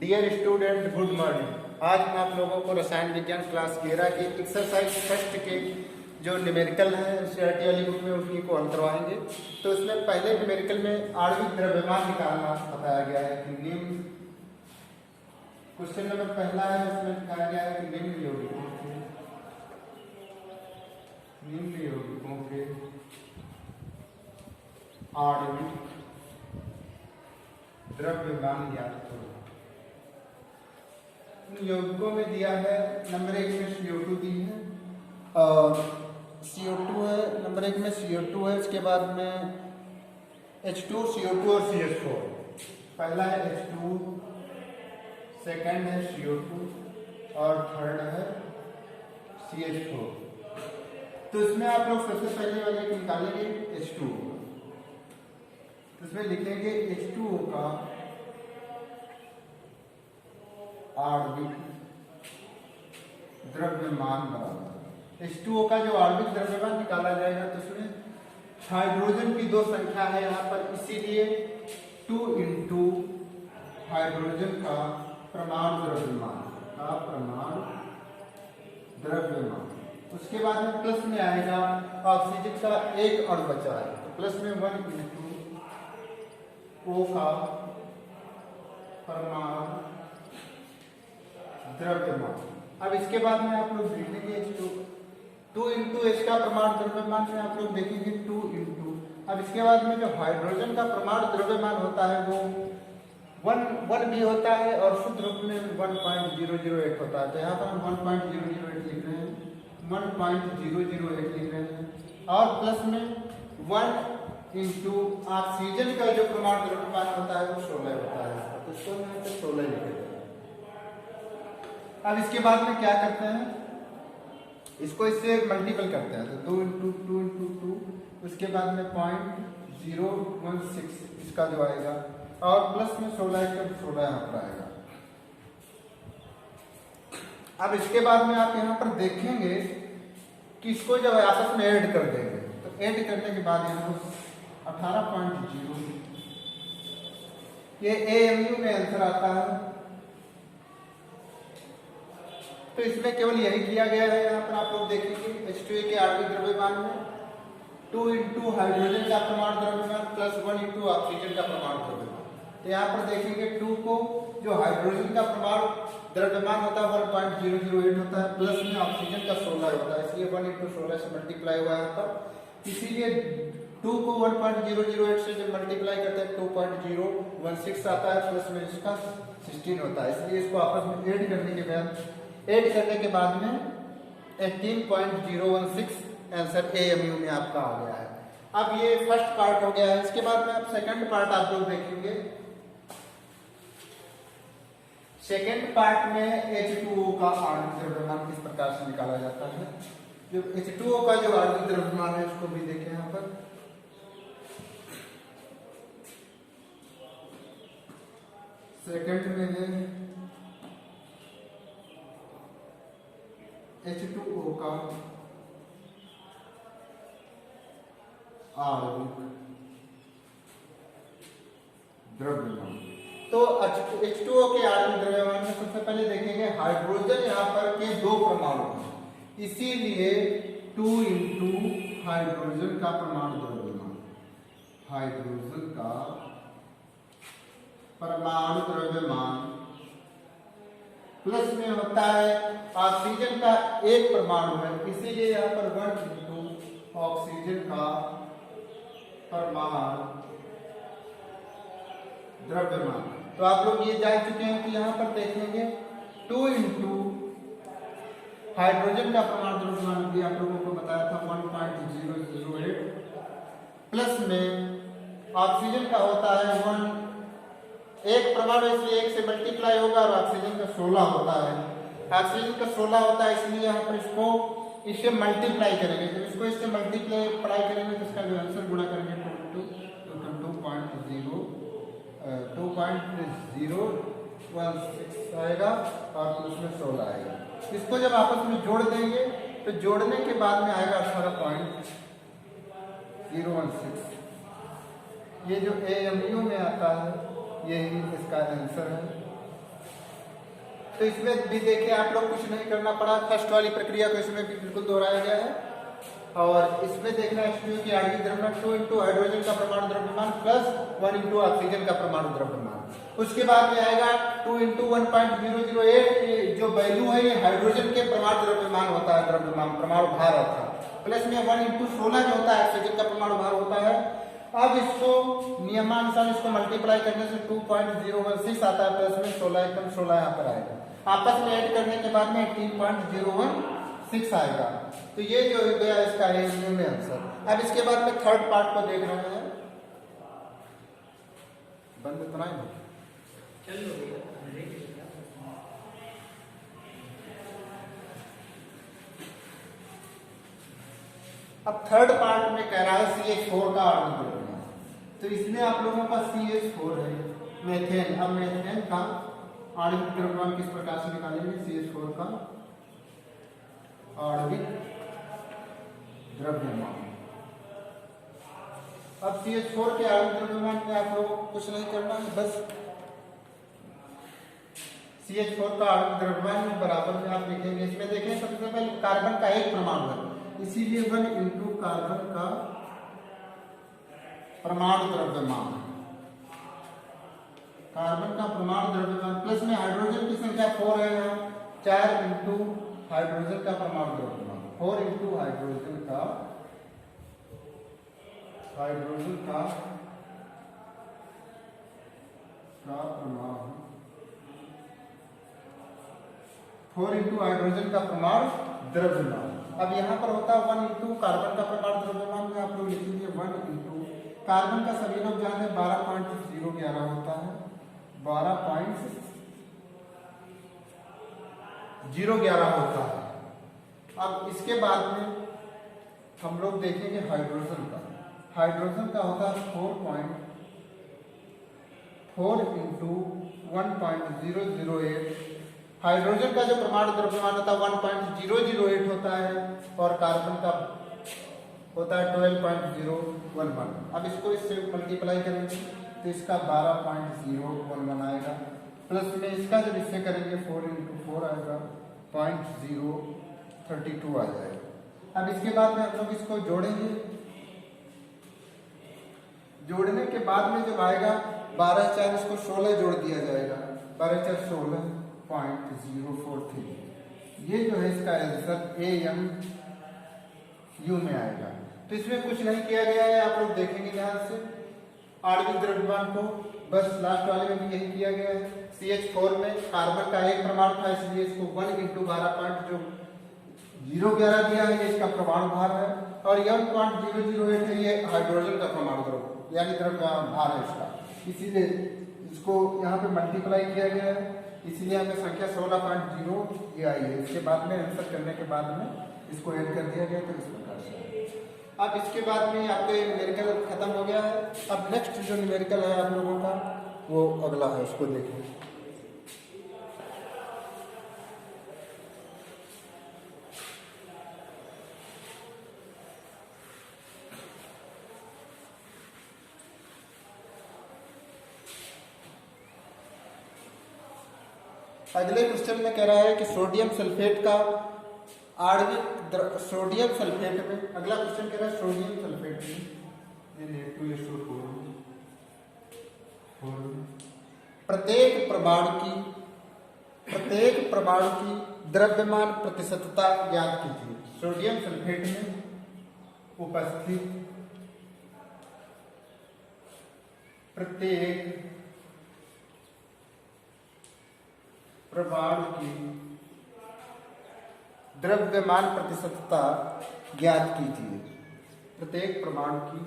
Dear student, good morning. आज मैं आप लोगों को रसायन विज्ञान क्लास 11 की एक्सरसाइज फर्स्ट के जो न्यूमेरिकल है एनसीईआरटी वाली बुक में उन्हीं को हल करवाएंगे। तो इसमें पहले न्यूमेरिकल में आणविक द्रव्यमान निकालना बताया गया है कि निम्न क्वेश्चन नंबर पहला है, उसमें दिखाया गया है कि निम्न यौगिकों के आणविक द्रव्यमान ज्ञात करो। यौगिकों में दिया है नंबर 1 में CO2 दी है और CO2 है, नंबर 1 में CO2 है, इसके बाद में H2, CO2 और CH4। पहला है H2, सेकंड है CO2 और थर्ड है CH4। तो इसमें आप लोग सबसे पहले वाले निकालेंगे H2। इसमें लिखेंगे H2O का आणविक द्रव्यमान बराबर। H2O का जो आणविक द्रव्यमान निकाला जाएगा तो इसमें हाइड्रोजन की दो संख्या है यहाँ पर, इसीलिए 2 इंटू हाइड्रोजन का परमाणु द्रव्यमान। उसके बाद में प्लस में आएगा ऑक्सीजन का एक अणु बचा है, तो प्लस में 1 इंटू O का परमाणु द्रव्यमान। अब इसके बाद में आप लोग देखेंगे 2 इंटू H का परमाणु द्रव्यमान में आप लोग देखेंगे 2 इंटू। अब इसके बाद में जो हाइड्रोजन का परमाणु द्रव्यमान होता है वो 1 भी होता है और शुद्ध रूप में 1.008 होता है। तो यहाँ पर हम 1.008 लिख रहे हैं, 1.008 लिख रहे हैं। और प्लस में 1 इंटू ऑक्सीजन का जो परमाणु द्रव्यमान होता है वो 16 होता है, तो 16 लिखेंगे। अब इसके बाद में क्या करते हैं, इसको इससे मल्टीपल करते हैं, तो 2 इंटू 2, उसके बाद में 0.016 इसका जो आएगा और प्लस में 16 का 16 यहाँ पर आएगा। अब इसके बाद में आप यहाँ पर देखेंगे कि इसको जब आपस में ऐड कर देंगे तो ऐड करने के बाद यहाँ पर 18.0 ये AMU में आंसर आता है। तो इसमें केवल यही किया गया है। यहाँ पर आप लोग देखेंगे H2A के आणविक द्रव्यमान में 2 इंटू हाइड्रोजन का परमाणु द्रव्यमान प्लस 1 इंटू ऑक्सीजन का परमाणु द्रव्यमान। तो यहाँ पर देखेंगे 2 को जो हाइड्रोजन का परमाणु द्रव्यमान होता है 1.008 होता है, प्लस में ऑक्सीजन का 16 होता है, इसलिए 1 इंटू 16 से मल्टीप्लाई हुआ है यहाँ पर। इसीलिए 2 को 1.008 से जब मल्टीप्लाई करते हैं 2.016 आता है, प्लस में इसका 16 होता है, इसलिए इसको आपस में ऐड करने के बाद में 18.016 आंसर AMU में आपका आ गया है। अब ये फर्स्ट पार्ट हो गया है। इसके बाद में आप सेकंड पार्ट आप लोग देखेंगे। सेकंड पार्ट में H2O का आणविक द्रव्यमान किस प्रकार से निकाला जाता है। जो H2O का जो आणविक द्रव्यमान है उसको भी देखें यहाँ पर। सेकंड में है H2O का आणविक द्रव्यमान। तो H2O के आणविक द्रव्यमान में सबसे पहले देखेंगे हाइड्रोजन यहाँ पर के 2 परमाणु हैं, इसीलिए 2 इंटू हाइड्रोजन का परमाणु द्रव्यमान। हाइड्रोजन का परमाणु द्रव्यमान प्लस में होता है ऑक्सीजन का एक परमाणु है, इसीलिए यहाँ पर 1 इंटू ऑक्सीजन का परमाणु द्रव्यमान। तो आप लोग ये जान चुके हैं कि यहाँ पर देखेंगे 2 इंटू हाइड्रोजन का परमाणु द्रव्यमान भी आप लोगों को बताया था 1.008, प्लस में ऑक्सीजन का होता है 1, एक परमाणु इसलिए 1 से मल्टीप्लाई होगा और ऑक्सीजन का 16 होता है। ऑक्सीजन का 16 होता है, इसलिए यहाँ पर इससे मल्टीप्लाई करेंगे। जब इसको इससे मल्टीप्लाई करेंगे तो इसका जो आंसर गुणा करेंगे 2.016 आएगा और उसमें 16 आएगा। इसको जब आपस में जोड़ देंगे तो जोड़ने के बाद में आएगा 18.016। ये जो AMU में आता है यही इसका आंसर है। तो इसमें भी देखिए आप लोग कुछ नहीं करना पड़ा, फर्स्ट वाली प्रक्रिया को इसमें भी बिल्कुल दोहराया गया है। और इसमें देखना H2 की आणविक द्रव्यमान 2 इंटू हाइड्रोजन का परमाणु द्रव्यमान प्लस 1 इंटू ऑक्सीजन का परमाणु द्रव्यमान। उसके बाद में आएगा 2 इंटू 1.008, जो वैल्यू है ये हाइड्रोजन के परमाणु द्रव्यमान होता है, द्रव्यमान परमाणु भार होता है, प्लस में 1 इंटू 16 जो होता है ऑक्सीजन का परमाणु भार होता है। अब इसको नियमानुसार इसको मल्टीप्लाई करने से 2.016 आता है, प्लस में 16 एकदम 16 यहाँ पर आएगा, आपस में ऐड करने के बाद में 18.016 आएगा। तो ये जो गया इसका है आंसर। अब इसके बाद में थर्ड पार्ट को देख रहे हैं, बंद तो नहीं अब थर्ड पार्ट में कह रहा है CH4 का आणविक द्रव्यमान। तो इसमें आप लोगों का CH4 है, मेथेन। अब मेथेन का आणविक द्रव्यमान किस प्रकार से निकालेंगे? CH4 का आणविक द्रव्यमान। अब CH4 के आणविक द्रव्यमान में आप लोगों को कुछ नहीं करना है, बस CH4 का आणविक द्रव्यमान में बराबर में आप लिखेंगे। इसमें देखें सबसे पहले कार्बन का एक परमाणु है, इसीलिए 1 इंटू कार्बन का परमाणु द्रव्यमान, कार्बन का परमाणु द्रव्यमान प्लस में हाइड्रोजन की संख्या 4 है यहाँ, 4 इंटू हाइड्रोजन का परमाणु द्रव्यमान, 4 इंटू हाइड्रोजन का परमाणु, 4 इंटू हाइड्रोजन का परमाणु द्रव्यमान। अब यहाँ पर होता है 1 इंटू कार्बन का परमाणु द्रव्यमान में आप लोग लिखेंगे 1 इंटू कार्बन का, सभी लोग जानते हैं 12.011 होता है, 12.011 होता है। अब इसके बाद में हम लोग देखेंगे हाइड्रोजन का। हाइड्रोजन का होता है 4 इंटू 1.008। हाइड्रोजन का जो परमाणु द्रव्यमान होता है 1.008 होता है, और कार्बन का होता है 12.011। अब इसको इससे मल्टीप्लाई करेंगे तो इसका 12.011 आएगा, प्लस में इसका जब इससे करेंगे 4 इंटू 4 आएगा 0.032 आ जाएगा। अब इसके बाद में हम लोग इसको जोड़ेंगे, जोड़ने के बाद में जब आएगा 12 इसको 16 जोड़ दिया जाएगा, 12 16.043। ये जो है इसका आंसर AMU में आएगा। तो इसमें कुछ नहीं किया गया है, आप लोग देखेंगे ध्यान से आणविक द्रव्यमान को, बस लास्ट वाले में भी यही किया गया है। CH4 में कार्बन का एक परमाणु था, इसलिए इसको 1 इंटू 12.011 दिया है, ये इसका परमाणु भार है, और 1.008 है ये हाइड्रोजन का परमाणु द्रव्य यानी द्रव्यमान भार है इसका, इसीलिए इसको यहाँ पे मल्टीप्लाई किया गया है, इसीलिए हमें संख्या 16.0 ये आई है। इसके बाद में आंसर करने के बाद में इसको ऐड कर दिया गया, तो इस प्रकार से। अब इसके बाद में आपका न्यूमेरिकल खत्म हो गया है। अब नेक्स्ट जो न्यूमेरिकल है आप लोगों का वो अगला है, उसको देखें। अगले क्वेश्चन में कह रहा है कि सोडियम सल्फेट का आणविक सोडियम सल्फेट में, अगला क्वेश्चन कह रहा है सोडियम सल्फेट में प्रत्येक परमाणु की द्रव्यमान प्रतिशतता ज्ञात कीजिए। सोडियम सल्फेट में उपस्थित प्रत्येक परमाणु की द्रव्यमान प्रतिशतता ज्ञात कीजिए। प्रत्येक परमाणु की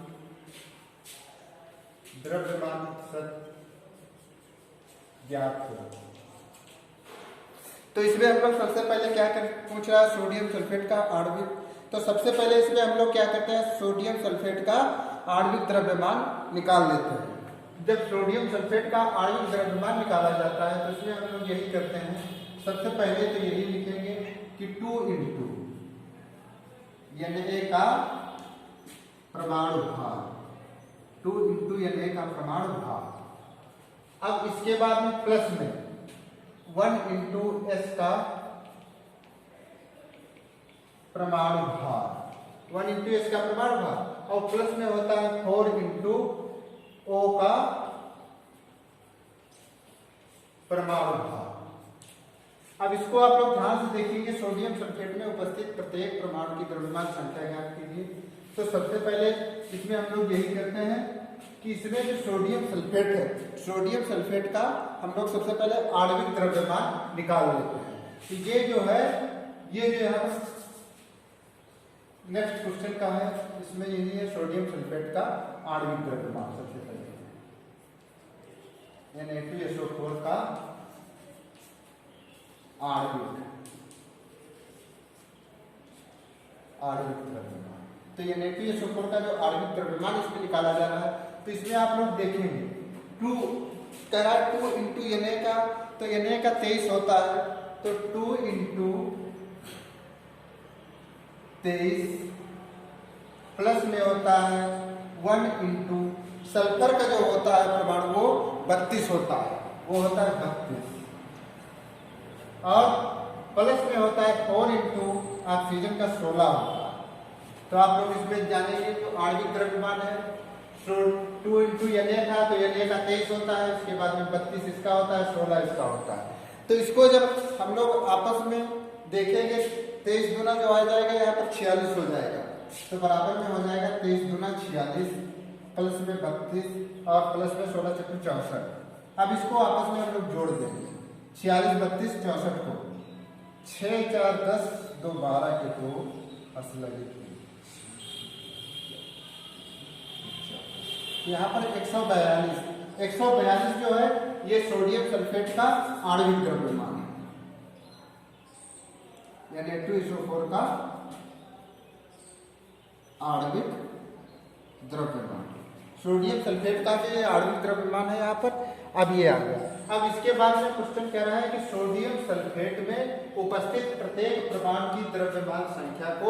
द्रव्यमान प्रतिशत ज्ञात करो। तो इसमें हम लोग सबसे पहले क्या पूछ रहा है, सोडियम सल्फेट का आणविक। तो सबसे पहले इसमें हम लोग क्या करते हैं, सोडियम सल्फेट का आणविक द्रव्यमान निकाल लेते हैं। जब सोडियम सल्फेट का आणविक द्रव्यमान निकाला जाता है तो इसमें हम लोग यही करते हैं, सबसे पहले तो यही लिखेंगे कि 2 इंटू Na का परमाणु भार, 2 इंटू Na का परमाणु भार। अब इसके बाद में प्लस में 1 इंटू एस का परमाणु भार, 1 इंटू एस का परमाणु भार, और प्लस में होता है 4 इंटू ओ का परमाणु भार। अब इसको आप लोग ध्यान से देखेंगे, सोडियम सल्फेट में उपस्थित प्रत्येक परमाणु की द्रव्यमान संख्या ज्ञात कीजिए। तो सबसे पहले इसमें हम लोग यही करते हैं कि इसमें जो सोडियम सल्फेट है, सोडियम सल्फेट का हम लोग सबसे पहले आणविक द्रव्यमान निकाल लेते हैं। तो ये जो है नेक्स्ट क्वेश्चन का है, इसमें यही है सोडियम सल्फेट का आणविक द्रव्यमान। सबसे पहले Na2SO4 का आणविक द्रव्यमान। तो ये Na2SO4 का जो आणविक द्रव्यमान इसमें निकाला जा रहा है। तो इसमें आप लोग देखेंगे 2 इंटू Na का, तो Na का 23 होता है, तो 2 इंटू 23 प्लस में होता है 1 इंटू सल्फर का जो होता है परमाणु वो 32 होता है, वो होता है 32, और प्लस में होता है 4 इंटू ऑक्सीजन का 16 होता है। तो आप लोग इसमें जानेंगे तो आणविक द्रव्यमान है, तो 2 इंटू Na था, तो Na का 23 होता है, उसके बाद में 32 इसका होता है, 16 इसका होता है। तो इसको जब हम लोग आपस में देखेंगे 23 गुना जो आ जाएगा यहाँ पर 46 हो जाएगा, तो बराबर में हो जाएगा 23 गुना 46 प्लस में 32 और प्लस में 16 चक्कर 64। अब इसको आपस में हम लोग जोड़ देंगे, 46 32 64 को 6 4 10 2 12 के 2 असलगी, यहाँ पर 142 जो है ये सोडियम सल्फेट का आणविक द्रव्यमान है, Na2SO4 का आणविक द्रव्यमान। सोडियम सल्फेट का भी आणविक द्रव्यमान है यहाँ पर। अब ये आ गया। अब इसके बाद में क्वेश्चन कह रहा है कि सोडियम सल्फेट में उपस्थित प्रत्येक परमाणु की द्रव्यमान संख्या को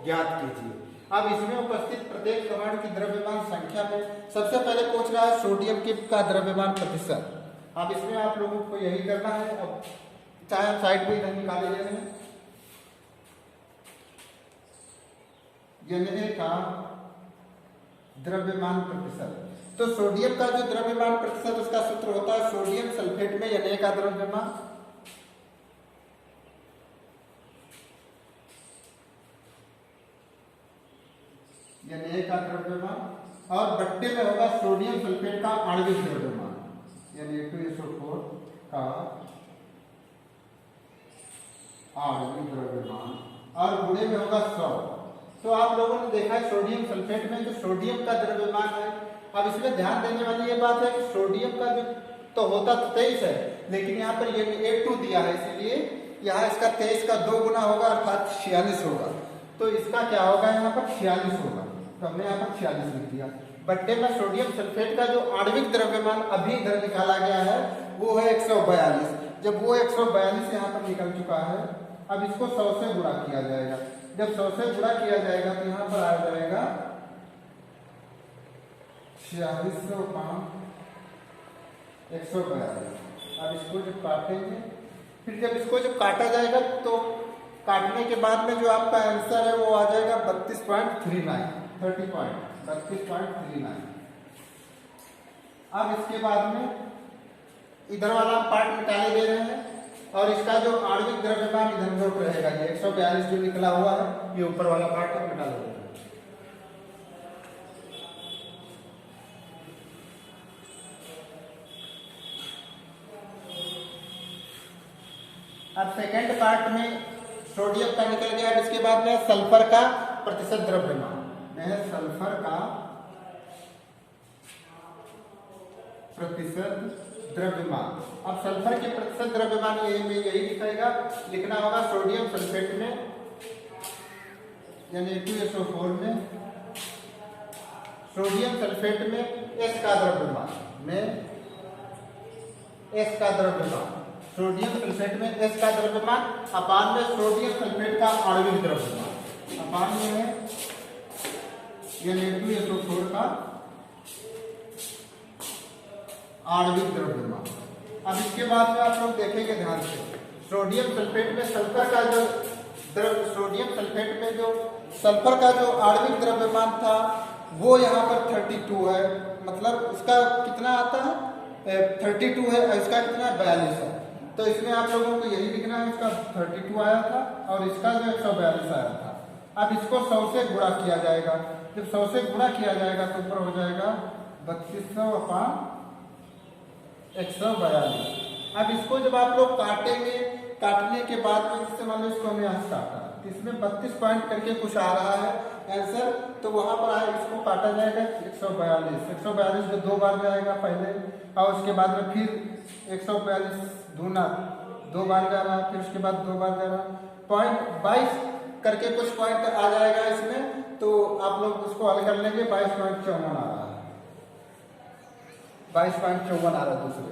ज्ञात कीजिए। अब इसमें उपस्थित प्रत्येक परमाणु की द्रव्यमान संख्या में सबसे पहले पूछ रहा है सोडियम का द्रव्यमान प्रतिशत। अब इसमें आप लोगों को यही करना है। अब चाहे साइड पे इधर निकाले ले रहे हैं, Na का द्रव्यमान प्रतिशत। तो सोडियम का जो द्रव्यमान प्रतिशत उसका सूत्र होता है सोडियम सल्फेट में Na का द्रव्यमान Na का द्रव्यमान और बट्टे में होगा सोडियम सल्फेट का आणविक द्रव्यमान Na2SO4 का आणविक द्रव्यमान और गुणे में होगा 100। तो आप लोगों ने देखा है सोडियम सल्फेट में जो सोडियम का द्रव्यमान है। अब इसमें ध्यान देने वाली ये बात है कि सोडियम का जो तो होता 23 है, लेकिन यहाँ पर ये Na2 दिया है, इसलिए यहाँ इसका 23 का 2 गुना होगा अर्थात 46 होगा। तो इसका क्या होगा, यहाँ पर 46 होगा। तो हमने यहाँ पर 46 लिख दिया। बट्टे में सोडियम सल्फेट का जो आणविक द्रव्यमान अभी इधर निकाला गया है वो है 142। जब वो 142 यहाँ पर निकल चुका है, अब इसको 100 से गुणा किया जाएगा। जब 100 से गुणा किया जाएगा तो यहाँ पर आ जाएगा 4600 142। अब इसको जब काटेंगे, फिर जब इसको जब काटा जाएगा तो काटने के बाद में जो आपका आंसर है वो आ जाएगा 32.39। अब इसके बाद में इधर वाला पार्ट निकाले दे रहे हैं और इसका जो आणविक द्रव्यमान इधर नोट रहेगा। ये 142 जो निकला हुआ है ये ऊपर वाला पार्ट आप निकाल देंगे। अब सेकेंड पार्ट में सोडियम का निकल गया। अब इसके बाद में सल्फर का प्रतिशत द्रव्यमान है, सल्फर का प्रतिशत द्रव्यमान। अब सल्फर के प्रतिशत द्रव्यमान यही लिखना होगा सोडियम सल्फेट में Na2SO4 में सोडियम सल्फेट में S का द्रव्यमान सोडियम सल्फेट में S का द्रव्यमान अपान में सोडियम सल्फेट का आणविक द्रव्यमान अपान में है Na2SO4 का आणविक द्रव्यमान। अब इसके बाद में आप लोग देखेंगे ध्यान से, सोडियम सल्फेट में सल्फर का जो सोडियम सल्फेट में जो सल्फर का जो आणविक द्रव्यमान था वो यहाँ पर 32 है, मतलब इसका कितना आता है 32 है, इसका कितना 42 है। तो इसमें आप लोगों को यही लिखना है, इसका 32 आया था और इसका जो 142 आया था। अब इसको 100 से गुणा किया जाएगा, जब 100 से गुणा किया जाएगा तो ऊपर हो जाएगा 3200 अपान 142। अब इसको जब आप लोग काटेंगे, काटने के बाद में जैसे मान लो इसको हमने यहाँ काटा, इसमें 32 पॉइंट करके कुछ आ रहा है आंसर, तो वहां पर आए इसको काटा जाएगा 142 जो 2 बार जाएगा पहले, और उसके बाद में फिर 142 दूना 2 बार जा रहा है, फिर उसके बाद 2 बार जा रहा है, पॉइंट 22 करके कुछ पॉइंट आ जाएगा इसमें, तो आप लोग उसको हल कर लेंगे। 22.54 आ रहा है, 22.54 आ रहा है दूसरे।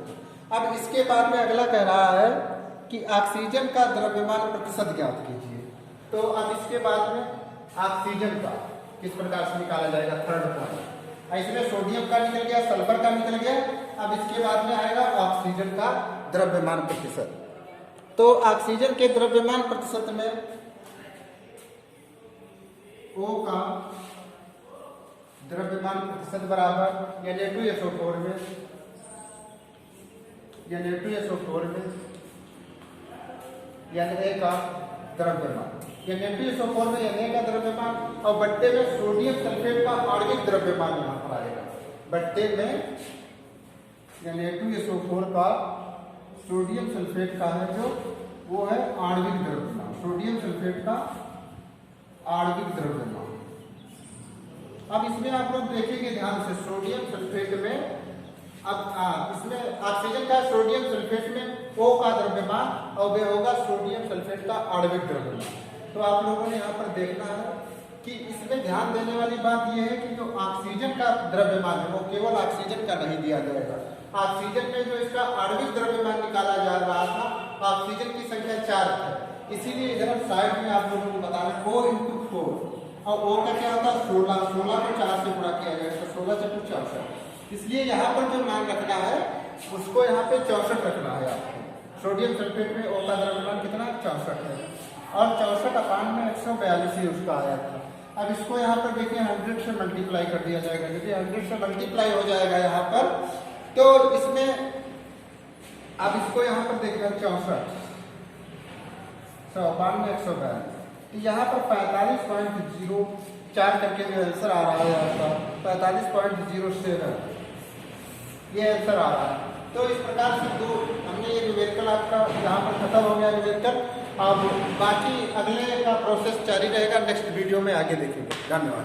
अब इसके बाद में अगला कह रहा है कि ऑक्सीजन का द्रव्यमान प्रतिशत ज्ञात कीजिए। तो अब इसके बाद में ऑक्सीजन का किस प्रकार से निकाला जाएगा, थर्ड पॉइंट। इसमें सोडियम का निकल गया, सल्फर का निकल गया, अब इसके बाद में आएगा ऑक्सीजन का द्रव्यमान प्रतिशत। तो ऑक्सीजन के द्रव्यमान प्रतिशत में O का द्रव्यमान प्रतिशत बराबर Na2SO4 में Na2SO4 में Na का द्रव्यमान, Na2SO4 में Na का द्रव्यमान, और बट्टे में सोडियम सल्फेट का आणविक द्रव्यमान यहाँ पर आएगा। बट्टे में Na2SO4 का सोडियम सल्फेट का है जो वो है आणविक द्रव्यमान, सोडियम सल्फेट का आणविक द्रव्यमान। अब इसमें आप लोग देखेंगे ध्यान से, सोडियम सल्फेट में अब इसमें ऑक्सीजन का सोडियम सल्फेट में O का द्रव्यमान और वे होगा सोडियम सल्फेट का आणविक द्रव्यमान। तो आप लोगों ने यहाँ पर देखना है कि इसमें ध्यान देने वाली बात यह है कि जो ऑक्सीजन का द्रव्यमान है वो केवल ऑक्सीजन का नहीं दिया जाएगा। ऑक्सीजन में जो इसका आणविक द्रव्यमान निकाला जा रहा था, ऑक्सीजन की संख्या 4 है, इसीलिए इधर साइड में आप लोगों को बताना O × 4, और O का क्या होता है 16 को 4 से गुणा किया जाएगा, तो 16 × 64। इसलिए यहाँ पर जो मान रखना है उसको यहाँ पे 64 रखना है आपको। सोडियम सल्फेट में O का द्रव्यमान कितना 64 है, और 64 अपान में 142 ही उसका आया था। अब इसको यहाँ पर देखिए 100 से मल्टीप्लाई कर दिया जाएगा, क्योंकि 100 से मल्टीप्लाई हो जाएगा यहाँ पर, तो इसमें अब इसको यहाँ पर देखना 64 अपान में 142, तो यहाँ पर 45.04 करके जो आंसर आ रहा है आपका 45.07 ये आंसर आ रहा है। तो इस प्रकार से दो हमने ये न्यूमेरिकल आपका यहाँ पर खत्म हो गया न्यूमेरिकल। अब बाकी अगले का प्रोसेस जारी रहेगा, नेक्स्ट वीडियो में आगे देखेंगे। धन्यवाद।